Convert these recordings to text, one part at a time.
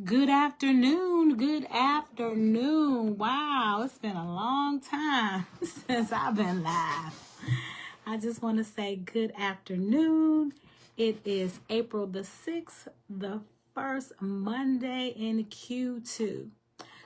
Good afternoon. Good afternoon. Wow, it's been a long time since I've been live. I just want to say good afternoon. It is April the 6th, the first Monday in Q2.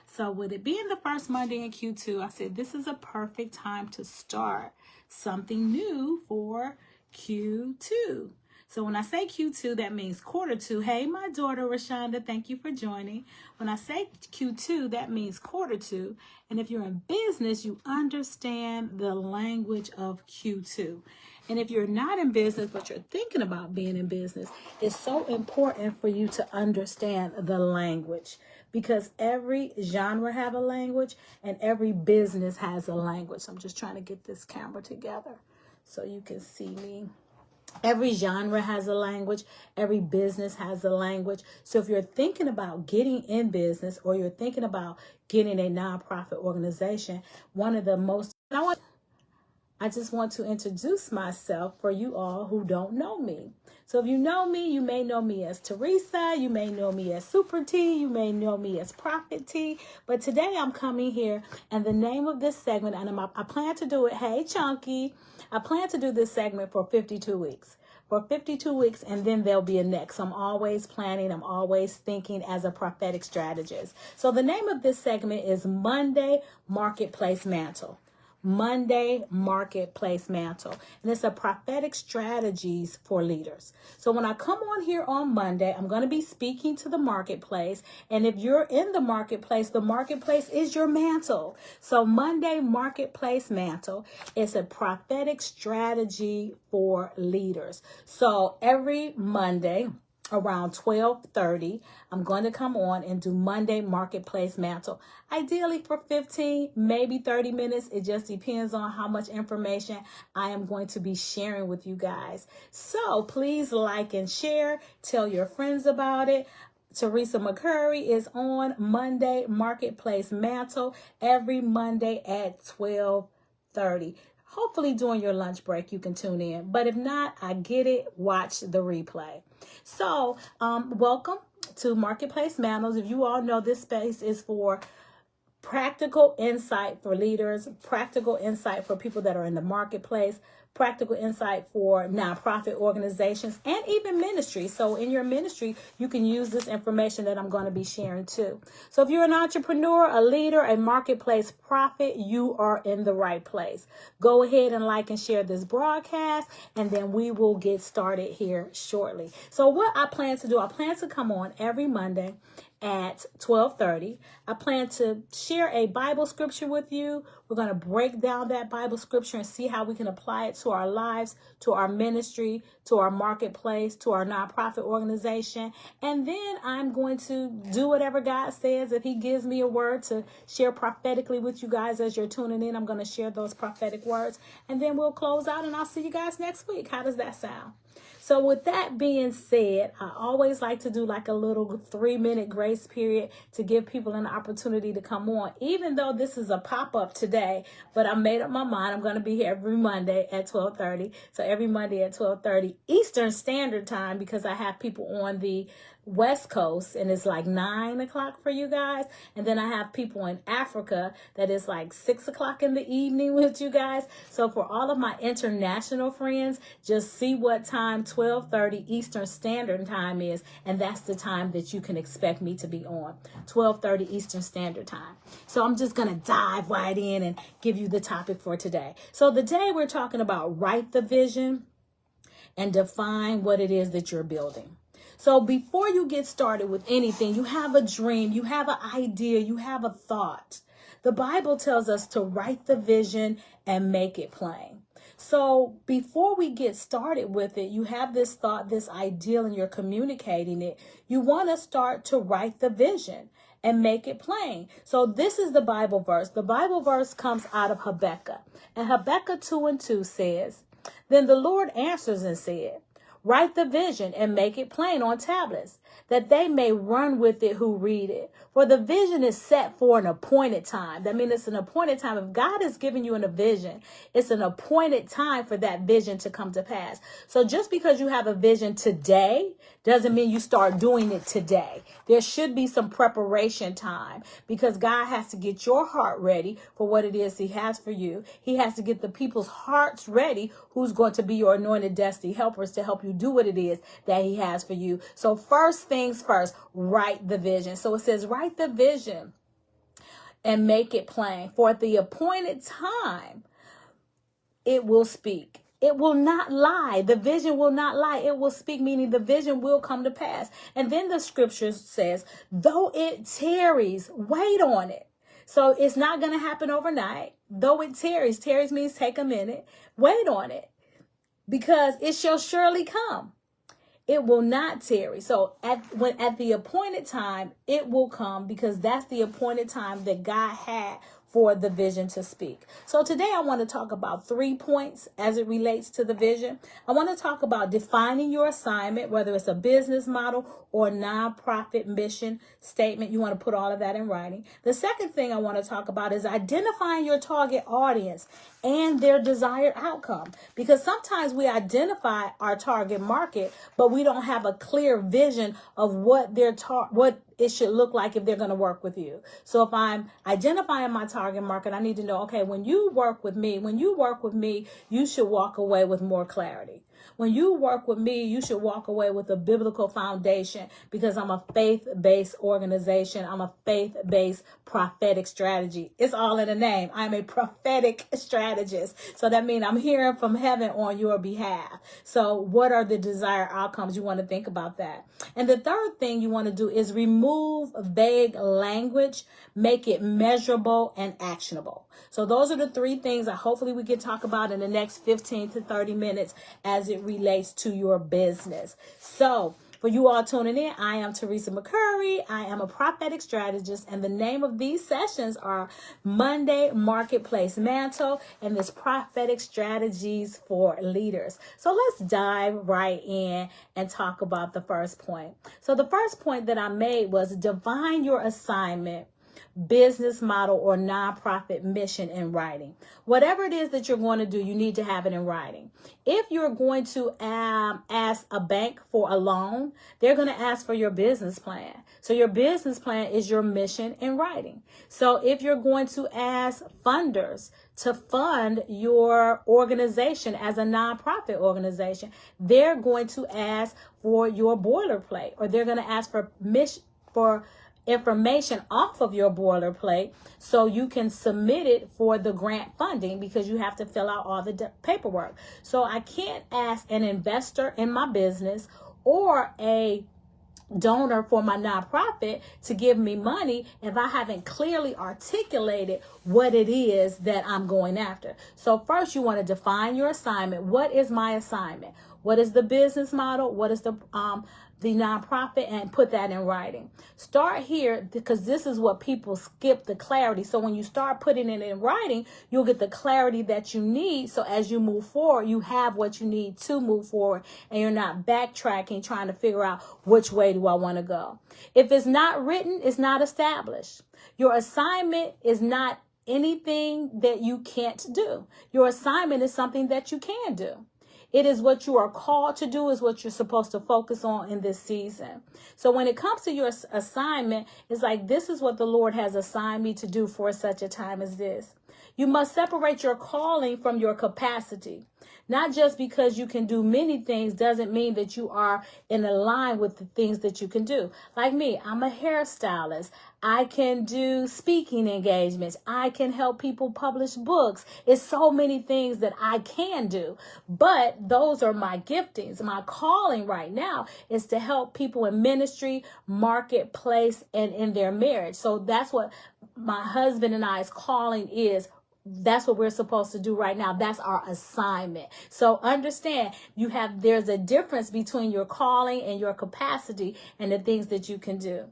So with it being the first Monday in Q2, I said this is a perfect time to start something new for Q2. So when I say Q2, that means quarter two. Hey, my daughter, Rashonda, thank you for joining. When I say Q2, that means quarter two. And if you're in business, you understand the language of Q2. And if you're not in business, but you're thinking about being in business, it's so important for you to understand the language, because every genre have a language and every business has a language. So I'm just trying to get this camera together so you can see me. Every genre has a language. Every business has a language. So if you're thinking about getting in business or you're thinking about getting a nonprofit organization, I just want to introduce myself for you all who don't know me. So if you know me, you may know me as Teresa, you may know me as Super T, you may know me as Prophet T, but today I'm coming here and the name of this segment, and I plan to do it, hey Chunky, I plan to do this segment for 52 weeks. For 52 weeks, and then there'll be a next. I'm always planning, I'm always thinking as a prophetic strategist. So the name of this segment is Monday Marketplace Mantle. Monday Marketplace Mantle. And it's a prophetic strategies for leaders. So when I come on here on Monday, I'm going to be speaking to the marketplace. And if you're in the marketplace is your mantle. So Monday Marketplace Mantle is a prophetic strategy for leaders. So every Monday, around 12:30, I'm going to come on and do Monday Marketplace Mantle. Ideally for 15, maybe 30 minutes. It just depends on how much information I am going to be sharing with you guys. So please like and share. Tell your friends about it. Teresa McCurry is on Monday Marketplace Mantle every Monday at 12:30. Hopefully during your lunch break you can tune in. But if not, I get it. Watch the replay. So welcome to Marketplace Mantles. If you all know, this space is for practical insight for leaders, practical insight for people that are in the marketplace, practical insight for nonprofit organizations, and even ministry. So in your ministry, you can use this information that I'm going to be sharing too. So if you're an entrepreneur, a leader, a marketplace prophet, you are in the right place. Go ahead and like and share this broadcast, and then we will get started here shortly. So what I plan to do, I plan to come on every Monday at 12:30. I plan to share a Bible scripture with you. We're going to break down that Bible scripture and see how we can apply it to our lives, to our ministry, to our marketplace, to our nonprofit organization. And then I'm going to do whatever God says. If he gives me a word to share prophetically with you guys as you're tuning in, I'm going to share those prophetic words. And then we'll close out and I'll see you guys next week. How does that sound? So with that being said, I always like to do like a little 3-minute grace period to give people an opportunity to come on, even though this is a pop-up today, but I made up my mind. I'm going to be here every Monday at 12:30. So every Monday at 12:30 Eastern Standard Time, because I have people on the West Coast and it's like 9 o'clock for you guys. And then I have people in Africa that is like 6 o'clock in the evening with you guys. So for all of my international friends, just see what time 12:30 Eastern Standard Time is. And that's the time that you can expect me to be on, 12:30 Eastern Standard Time. So I'm just going to dive right in and give you the topic for today. So the day we're talking about write the vision and define what it is that you're building. So before you get started with anything, you have a dream, you have an idea, you have a thought. The Bible tells us to write the vision and make it plain. So before we get started with it, you have this thought, this ideal, and you're communicating it. You want to start to write the vision and make it plain. So this is the Bible verse. The Bible verse comes out of Habakkuk. And Habakkuk 2:2 says, "Then the Lord answers and said, write the vision and make it plain on tablets, that they may run with it who read it. For the vision is set for an appointed time. That means it's an appointed time. If God is giving you a vision, it's an appointed time for that vision to come to pass. So just because you have a vision today doesn't mean you start doing it today. There should be some preparation time because God has to get your heart ready for what it is he has for you. He has to get the people's hearts ready who's going to be your anointed destiny helpers to help you do what it is that he has for you. So first things first, write the vision. So it says, write the vision and make it plain. For at the appointed time, it will speak. It will not lie. The vision will not lie. It will speak, meaning the vision will come to pass. And then the scripture says, though it tarries, wait on it. So it's not going to happen overnight. Though it tarries, tarries means take a minute. Wait on it because it shall surely come. It will not tarry. So at the appointed time, it will come because that's the appointed time that God had for the vision to speak. So today I want to talk about 3 points as it relates to the vision. I want to talk about defining your assignment, whether it's a business model or nonprofit mission statement. You want to put all of that in writing. The second thing I want to talk about is identifying your target audience and their desired outcome. Because sometimes we identify our target market, but we don't have a clear vision of what what it should look like if they're going to work with you. So if I'm identifying my target market, I need to know, okay, when you work with me, you should walk away with more clarity. When you work with me, you should walk away with a biblical foundation because I'm a faith-based organization. I'm a faith-based prophetic strategy. It's all in the name. I'm a prophetic strategist. So that means I'm hearing from heaven on your behalf. So what are the desired outcomes? You want to think about that. And the third thing you want to do is remove vague language, make it measurable and actionable. So those are the 3 things that hopefully we can talk about in the next 15 to 30 minutes as it relates to your business. So for you all tuning in, I am Teresa McCurry. I am a prophetic strategist, and the name of these sessions are Monday Marketplace Mantle and this prophetic strategies for leaders. So let's dive right in and talk about the first point. So the first point that I made was define your assignment, business model, or nonprofit mission in writing. Whatever it is that you're going to do, you need to have it in writing. If you're going to ask a bank for a loan, they're going to ask for your business plan. So your business plan is your mission in writing. So if you're going to ask funders to fund your organization as a nonprofit organization, they're going to ask for your boilerplate, or they're going to ask for information off of your boilerplate so you can submit it for the grant funding because you have to fill out all the paperwork. So I can't ask an investor in my business or a donor for my nonprofit to give me money if I haven't clearly articulated what it is that I'm going after. So first you want to define your assignment. What is my assignment? What is the business model? What is the nonprofit? And put that in writing. Start here because this is what people skip, the clarity. So when you start putting it in writing, you'll get the clarity that you need. So as you move forward, you have what you need to move forward and you're not backtracking, trying to figure out which way do I want to go. If it's not written, it's not established. Your assignment is not anything that you can't do. Your assignment is something that you can do. It is what you are called to do, is what you're supposed to focus on in this season. So when it comes to your assignment, it's like, this is what the Lord has assigned me to do for such a time as this. You must separate your calling from your capacity. Not just because you can do many things doesn't mean that you are in line with the things that you can do. Like me, I'm a hairstylist. I can do speaking engagements. I can help people publish books. It's so many things that I can do. But those are my giftings. My calling right now is to help people in ministry, marketplace, and in their marriage. So that's what my husband and I's calling is. That's what we're supposed to do right now. That's our assignment. So understand, there's a difference between your calling and your capacity and the things that you can do.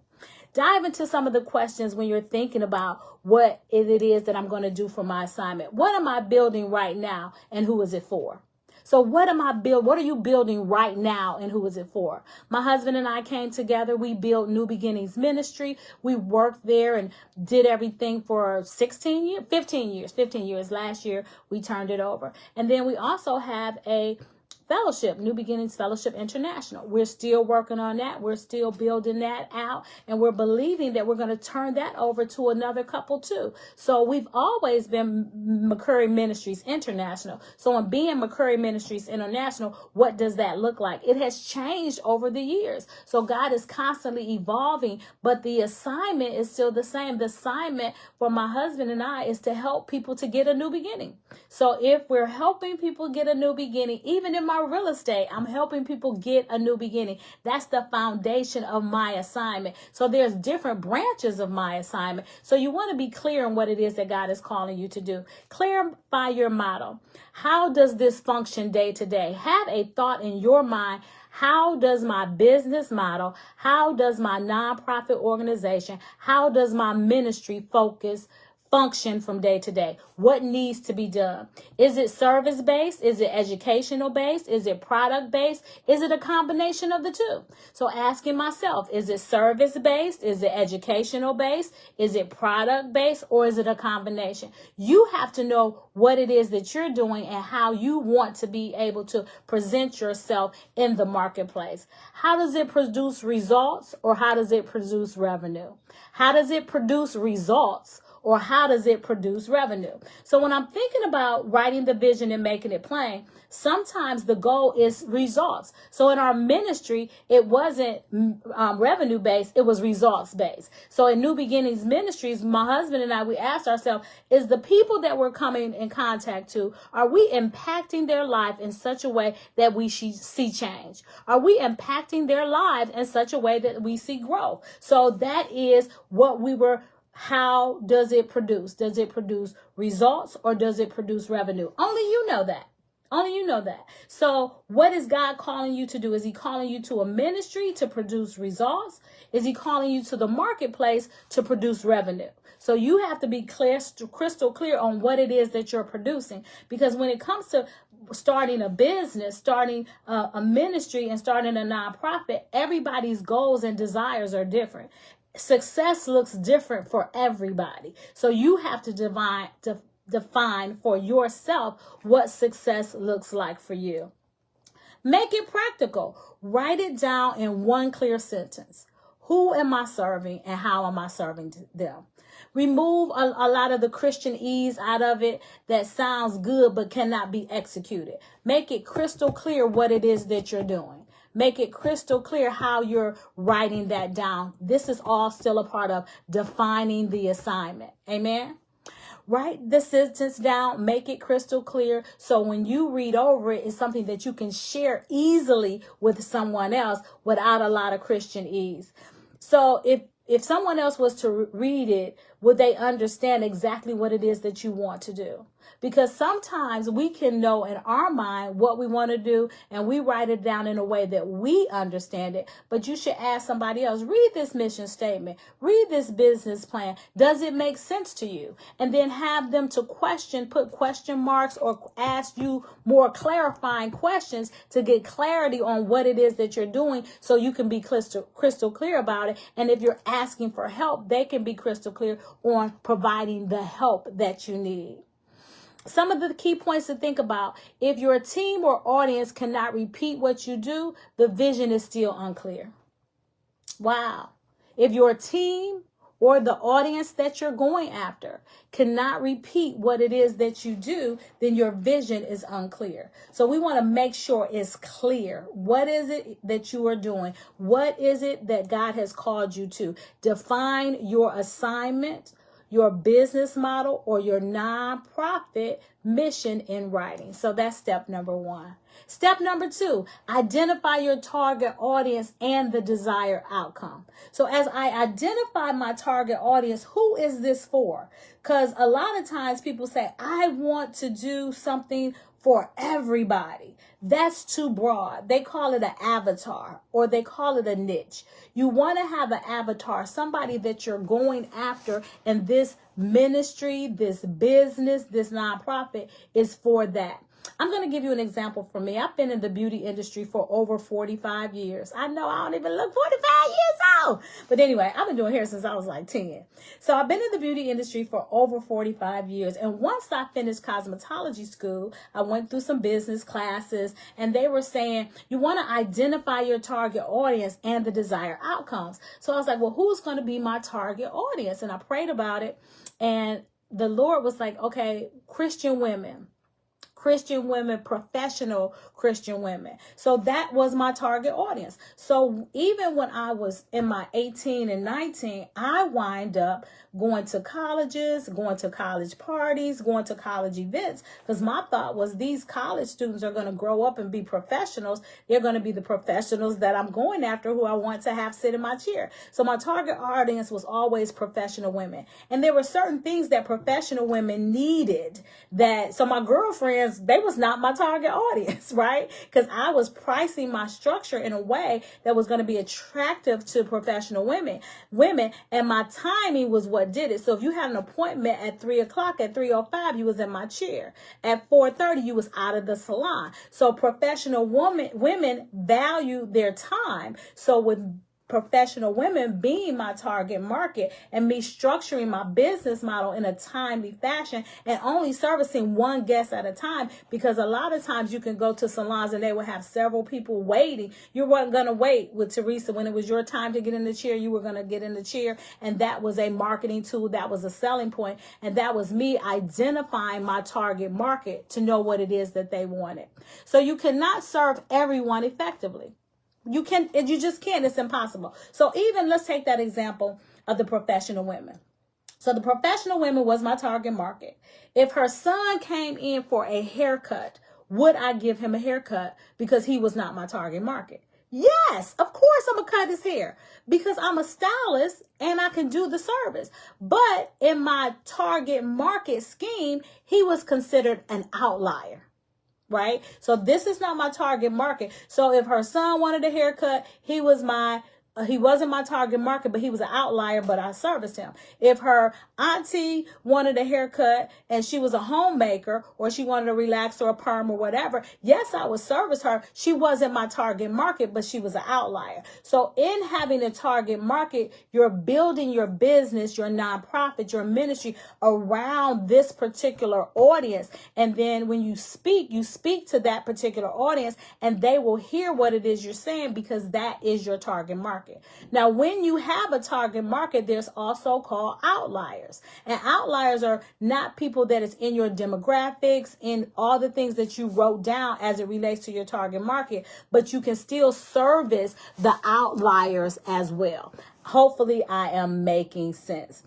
Dive into some of the questions when you're thinking about what it is that I'm going to do for my assignment. What am I building right now and who is it for? So what are you building right now, and who is it for? My husband and I came together. We built New Beginnings Ministry. We worked there and did everything for 15 years. Last year, we turned it over. And then we also have a fellowship, New Beginnings Fellowship International. We're still working on that. We're still building that out. And we're believing that we're going to turn that over to another couple too. So we've always been McCurry Ministries International. So in being McCurry Ministries International, what does that look like? It has changed over the years. So God is constantly evolving, but the assignment is still the same. The assignment for my husband and I is to help people to get a new beginning. So if we're helping people get a new beginning, even in my real estate, I'm helping people get a new beginning. That's the foundation of my assignment. So there's different branches of my assignment. So you want to be clear on what it is that God is calling you to do. Clarify your model. How does this function day to day? Have a thought in your mind. How does my business model, how does my nonprofit organization, how does my ministry function from day to day? What needs to be done? Is it service-based? Is it educational-based? Is it product-based? Is it a combination of the two? So asking myself, is it service-based? Is it educational-based? Is it product-based? Or is it a combination? You have to know what it is that you're doing and how you want to be able to present yourself in the marketplace. How does it produce results, or how does it produce revenue? How does it produce results, or how does it produce revenue? So when I'm thinking about writing the vision and making it plain, sometimes the goal is results. So in our ministry, it wasn't revenue based, it was results based. So in New Beginnings Ministries, my husband and I, we asked ourselves, is the people that we're coming in contact to, are we impacting their life in such a way that we see change? Are we impacting their lives in such a way that we see growth? So that is what we were. How does it produce? Does it produce results, or does it produce revenue? Only you know that. Only you know that. So what is God calling you to do? Is he calling you to a ministry to produce results? Is he calling you to the marketplace to produce revenue? So you have to be crystal clear on what it is that you're producing. Because when it comes to starting a business, starting a ministry, and starting a nonprofit, everybody's goals and desires are different. Success looks different for everybody. So you have to define for yourself what success looks like for you. Make it practical. Write it down in one clear sentence. Who am I serving, and how am I serving them? Remove a lot of the Christianese out of it that sounds good but cannot be executed. Make it crystal clear what it is that you're doing. Make it crystal clear how you're writing that down. This is all still a part of defining the assignment. Amen. Write the sentence down, make it crystal clear. So when you read over it, it's something that you can share easily with someone else without a lot of Christianese. So if someone else was to read it, would they understand exactly what it is that you want to do? Because sometimes we can know in our mind what we want to do, and we write it down in a way that we understand it. But you should ask somebody else, read this mission statement, read this business plan. Does it make sense to you? And then have them to put question marks, or ask you more clarifying questions to get clarity on what it is that you're doing, so you can be crystal clear about it. And if you're asking for help, they can be crystal clear on providing the help that you need. Some of the key points to think about: if your team or audience cannot repeat what you do, the vision is still unclear. Wow. If your team or the audience that you're going after cannot repeat what it is that you do, then your vision is unclear. So we want to make sure it's clear. What is it that you are doing? What is it that God has called you to? Define your assignment, your business model, or your nonprofit mission in writing. So that's step number 1. Step number 2, identify your target audience and the desired outcome. So as I identify my target audience, who is this for? Because a lot of times people say, I want to do something for everybody. That's too broad. They call it an avatar, or they call it a niche. You want to have an avatar, somebody that you're going after, and this ministry, this business, this nonprofit is for that. I'm going to give you an example from me. I've been in the beauty industry for over 45 years. I know I don't even look 45 years old. But anyway, I've been doing hair since I was like 10. So I've been in the beauty industry for over 45 years. And once I finished cosmetology school, I went through some business classes, and they were saying, you want to identify your target audience and the desired outcomes. So I was like, well, who's going to be my target audience? And I prayed about it. And the Lord was like, okay, Christian women, professional Christian women. So that was my target audience. So even when I was in my 18 and 19, I wind up going to colleges, going to college parties, going to college events, because my thought was these college students are going to grow up and be professionals. They're going to be the professionals that I'm going after, who I want to have sit in my chair. So my target audience was always professional women. And there were certain things that professional women needed so my girlfriends, they was not my target audience, right? Because I was pricing my structure in a way that was going to be attractive to professional women, and my timing was what did it. So if you had an appointment at 3 o'clock, at 3:05, you was in my chair. At 4:30, you was out of the salon. So professional women value their time. So with professional women being my target market and me structuring my business model in a timely fashion and only servicing one guest at a time, because a lot of times you can go to salons and they will have several people waiting. You weren't going to wait with Teresa. When it was your time to get in the chair, you were going to get in the chair. And that was a marketing tool. That was a selling point. And that was me identifying my target market to know what it is that they wanted. So you cannot serve everyone effectively. You just can't. It's impossible. So even let's take that example of the professional women. So the professional women was my target market. If her son came in for a haircut, would I give him a haircut because he was not my target market? Yes, of course I'm going to cut his hair because I'm a stylist and I can do the service. But in my target market scheme, he was considered an outlier. Right? So this is not my target market. So if her son wanted a haircut, he wasn't my target market, but he was an outlier, but I serviced him. If her auntie wanted a haircut and she was a homemaker, or she wanted a relax or a perm or whatever, yes, I would service her. She wasn't my target market, but she was an outlier. So in having a target market, you're building your business, your nonprofit, your ministry around this particular audience. And then when you speak to that particular audience, and they will hear what it is you're saying, because that is your target market. Now, when you have a target market, there's also called outliers. And outliers are not people that is in your demographics, in all the things that you wrote down as it relates to your target market, but you can still service the outliers as well. Hopefully, I am making sense.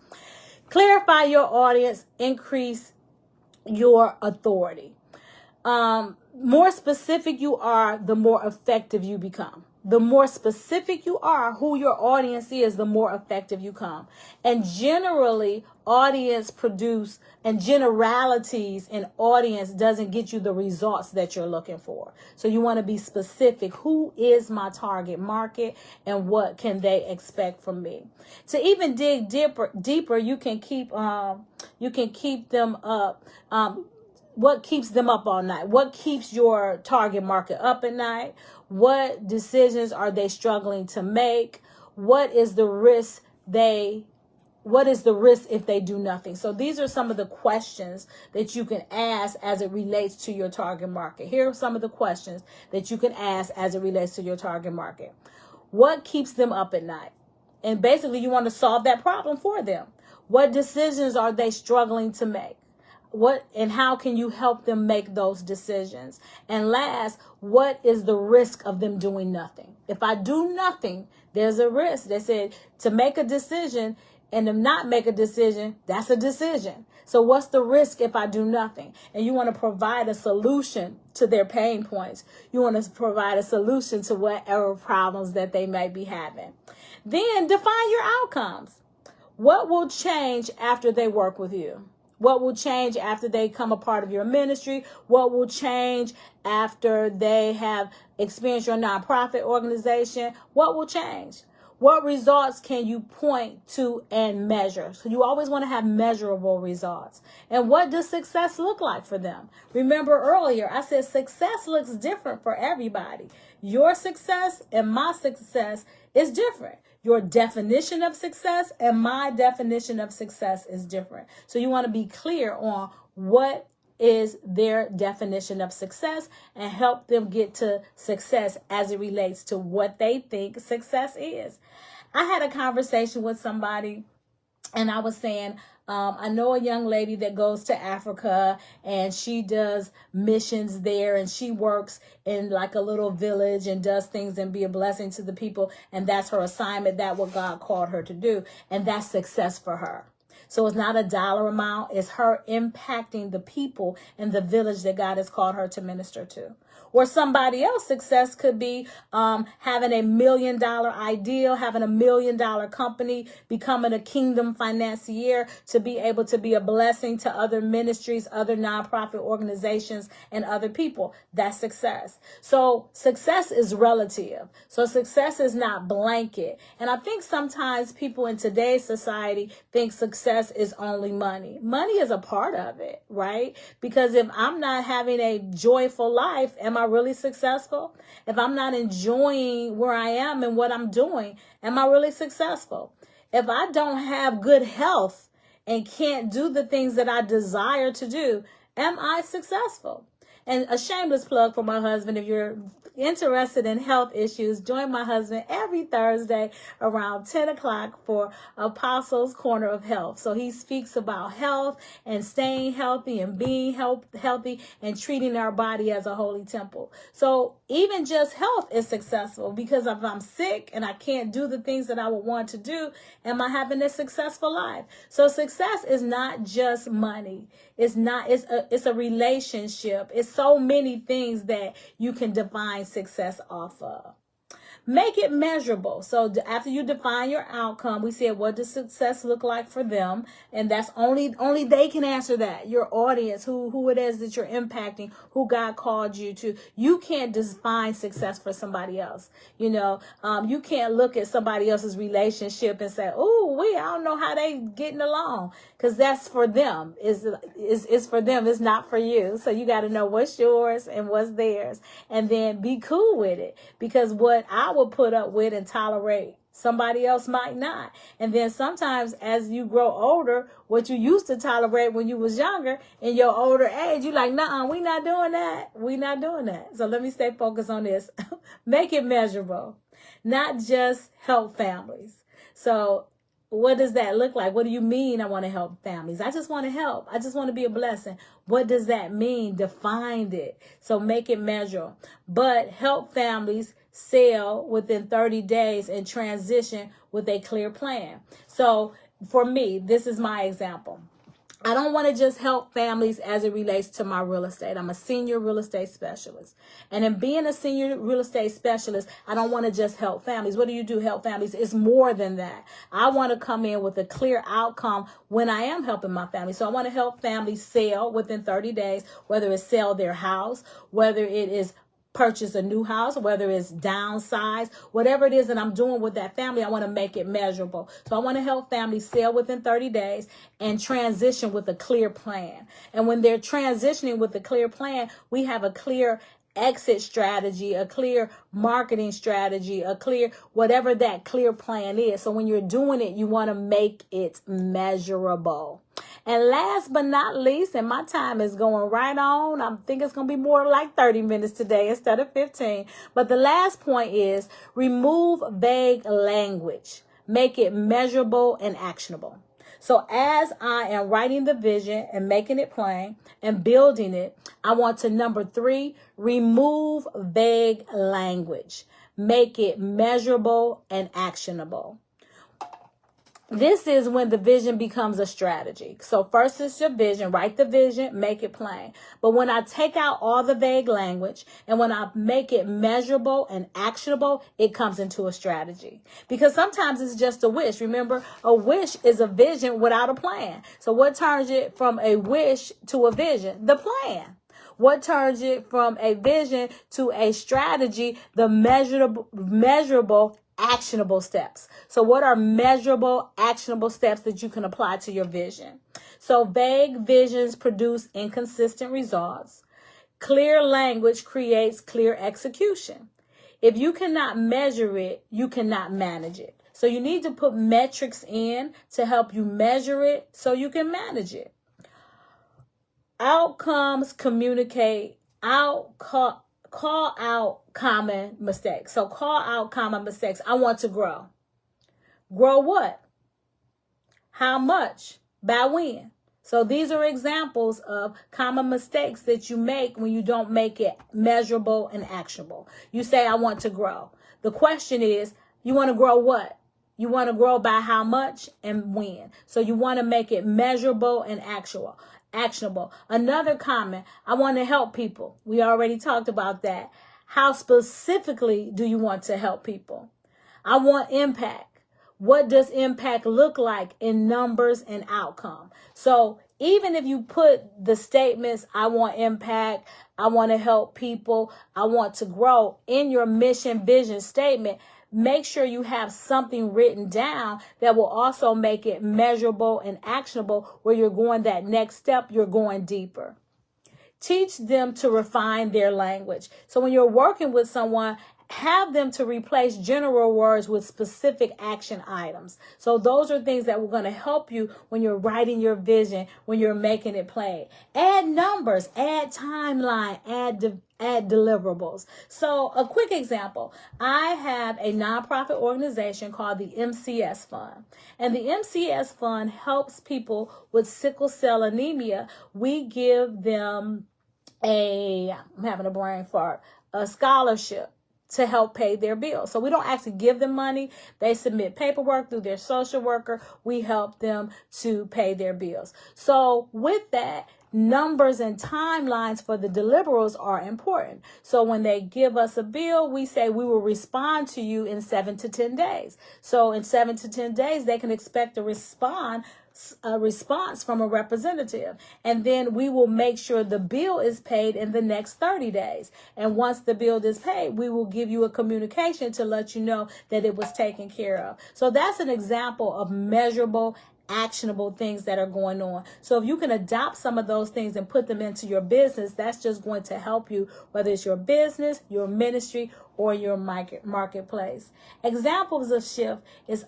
Clarify your audience, increase your authority. More specific you are, the more effective you become. The more specific you are who your audience is, the more effective you come. And generally, audience produce and generalities in audience doesn't get you the results that you're looking for. So you want to be specific. Who is my target market and what can they expect from me? To even dig deeper, you can keep them up. What keeps them up all night? What keeps your target market up at night? What decisions are they struggling to make? What is the risk if they do nothing? So these are some of the questions that you can ask as it relates to your target market. Here are some of the questions that you can ask as it relates to your target market. What keeps them up at night? And basically you want to solve that problem for them. What decisions are they struggling to make? What and how can you help them make those decisions? And last, what is the risk of them doing nothing? If I do nothing, there's a risk. They said to make a decision and to not make a decision, that's a decision. So what's the risk if I do nothing? And you want to provide a solution to their pain points. You want to provide a solution to whatever problems that they may be having. Then define your outcomes. What will change after they work with you? What will change after they become a part of your ministry? What will change after they have experienced your nonprofit organization? What will change? What results can you point to and measure? So you always want to have measurable results. And what does success look like for them? Remember earlier, I said success looks different for everybody. Your success and my success is different. Your definition of success and my definition of success is different. So you want to be clear on what is their definition of success and help them get to success as it relates to what they think success is. I had a conversation with somebody and I was saying, I know a young lady that goes to Africa and she does missions there and she works in like a little village and does things and be a blessing to the people. And that's her assignment. That's what God called her to do. And that's success for her. So it's not a dollar amount. It's her impacting the people in the village that God has called her to minister to. Or somebody else's success could be having $1 million ideal, having $1 million company, becoming a kingdom financier to be able to be a blessing to other ministries, other nonprofit organizations, and other people. That's success. So success is relative. So success is not blanket. And I think sometimes people in today's society think success is only money. Money is a part of it, right? Because if I'm not having a joyful life, am I really successful? If I'm not enjoying where I am and what I'm doing, am I really successful? If I don't have good health and can't do the things that I desire to do, am I successful? And a shameless plug for my husband, if you're interested in health issues, join my husband every Thursday around 10 o'clock for Apostles Corner of Health. So he speaks about health and staying healthy and being healthy and treating our body as a holy temple. So even just health is successful, because if I'm sick and I can't do the things that I would want to do, am I having a successful life? So success is not just money. It's a relationship. It's so many things that you can define success off of. Make it measurable. So after you define your outcome, we said, what does success look like for them? And that's only they can answer that. Your audience, who it is that you're impacting, who God called you to. You can't define success for somebody else. You know, you can't look at somebody else's relationship and say, oh, I don't know how they getting along, because that's for them. It's for them. It's not for you. So you got to know what's yours and what's theirs, and then be cool with it, because what I will put up with and tolerate, somebody else might not. And then sometimes as you grow older, what you used to tolerate when you was younger, in your older age, you like, nah, we not doing that. We not doing that. So let me stay focused on this. Make it measurable, not just help families. So what does that look like? What do you mean I want to help families? I just want to help. I just want to be a blessing. What does that mean? Define it. So make it measurable. But help families sell within 30 days and transition with a clear plan. So for me, this is my example. I don't want to just help families as it relates to my real estate. I'm a senior real estate specialist. And in being a senior real estate specialist, I don't want to just help families. What do you do? Help families. It's more than that. I want to come in with a clear outcome when I am helping my family. So I want to help families sell within 30 days, whether it's sell their house, whether it is purchase a new house, whether it's downsize, whatever it is that I'm doing with that family, I want to make it measurable. So I want to help families sell within 30 days and transition with a clear plan. And when they're transitioning with a clear plan, we have a clear exit strategy, a clear marketing strategy, a clear whatever that clear plan is. So when you're doing it, you want to make it measurable. And last but not least, and my time is going right on, I think it's going to be more like 30 minutes today instead of 15. But the last point is remove vague language. Make it measurable and actionable. So as I am writing the vision and making it plain and building it, I want to, number 3, remove vague language. Make it measurable and actionable. This is when the vision becomes a strategy. So first is your vision, write the vision, make it plain. But when I take out all the vague language and when I make it measurable and actionable, it comes into a strategy. Because sometimes it's just a wish. Remember, a wish is a vision without a plan. So what turns it from a wish to a vision? The plan. What turns it from a vision to a strategy? The measurable actionable steps. So what are measurable, actionable steps that you can apply to your vision? So vague visions produce inconsistent results. Clear language creates clear execution. If you cannot measure it, you cannot manage it. So you need to put metrics in to help you measure it so you can manage it. Outcomes communicate call out common mistakes. So call out common mistakes. I want to grow. Grow what? How much? By when? So these are examples of common mistakes that you make when you don't make it measurable and actionable. You say, I want to grow. The question is, you want to grow what? You want to grow by how much and when. So you want to make it measurable and actionable. Another comment, I want to help people. We already talked about that. How specifically do you want to help people? I want impact. What does impact look like in numbers and outcome? So even if you put the statements, I want impact, I want to help people, I want to grow in your mission vision statement, make sure you have something written down that will also make it measurable and actionable where you're going that next step, you're going deeper. Teach them to refine their language. So when you're working with someone, have them to replace general words with specific action items. So those are things that were going to help you when you're writing your vision, when you're making it plain. Add numbers, add timeline, add deliverables. So a quick example, I have a nonprofit organization called the MCS Fund. And the MCS Fund helps people with sickle cell anemia. We give them I'm having a brain fart, a scholarship to help pay their bills. So we don't actually give them money. They submit paperwork through their social worker. We help them to pay their bills. So with that, numbers and timelines for the deliverables are important. So when they give us a bill, we say we will respond to you in 7 to 10 days. So in 7 to 10 days, they can expect a response from a representative. And then we will make sure the bill is paid in the next 30 days. And once the bill is paid, we will give you a communication to let you know that it was taken care of. So that's an example of measurable, actionable things that are going on. So if you can adopt some of those things and put them into your business, that's just going to help you, whether it's your business, your ministry, or your marketplace. Examples of shift is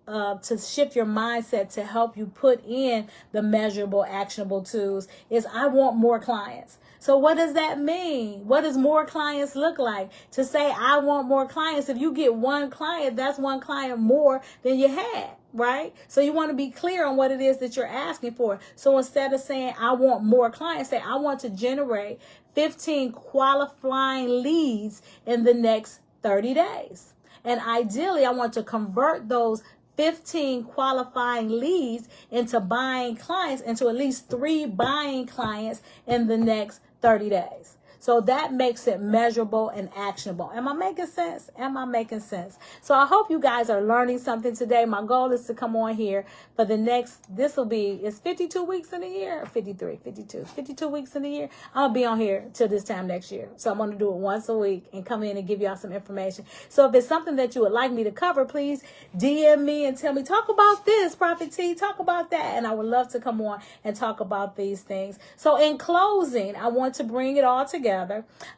to shift your mindset to help you put in the measurable, actionable tools is I want more clients. So what does that mean? What does more clients look like? To say I want more clients, if you get one client, that's one client more than you had, right? So you want to be clear on what it is that you're asking for. So instead of saying I want more clients, say I want to generate 15 qualifying leads in the next 30 days. And ideally, I want to convert those 15 qualifying leads into buying clients, into at least 3 buying clients in the next 30 days. So that makes it measurable and actionable. Am I making sense? Am I making sense? So I hope you guys are learning something today. My goal is to come on here for the next, it's 52 weeks in a year, or 52 weeks in a year. I'll be on here till this time next year. So I'm going to do it once a week and come in and give y'all some information. So if it's something that you would like me to cover, please DM me and tell me, talk about this, Prophet T, talk about that. And I would love to come on and talk about these things. So in closing, I want to bring it all together.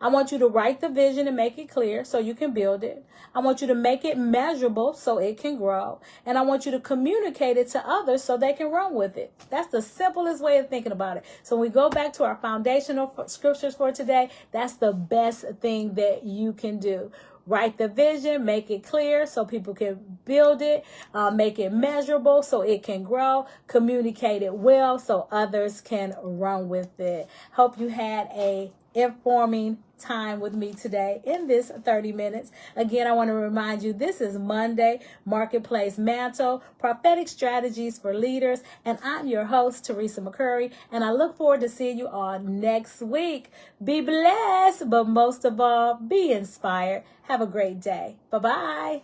I want you to write the vision and make it clear so you can build it. I want you to make it measurable so it can grow. And I want you to communicate it to others so they can run with it. That's the simplest way of thinking about it. So when we go back to our foundational scriptures for today, that's the best thing that you can do. Write the vision, make it clear so people can build it, make it measurable so it can grow, communicate it well so others can run with it. Hope you had a informing time with me today in this 30 minutes. Again, I want to remind you, this is Monday, Marketplace Mantle, Prophetic Strategies for Leaders, and I'm your host, Teresa McCurry, and I look forward to seeing you all next week. Be blessed, but most of all, be inspired. Have a great day. Bye-bye.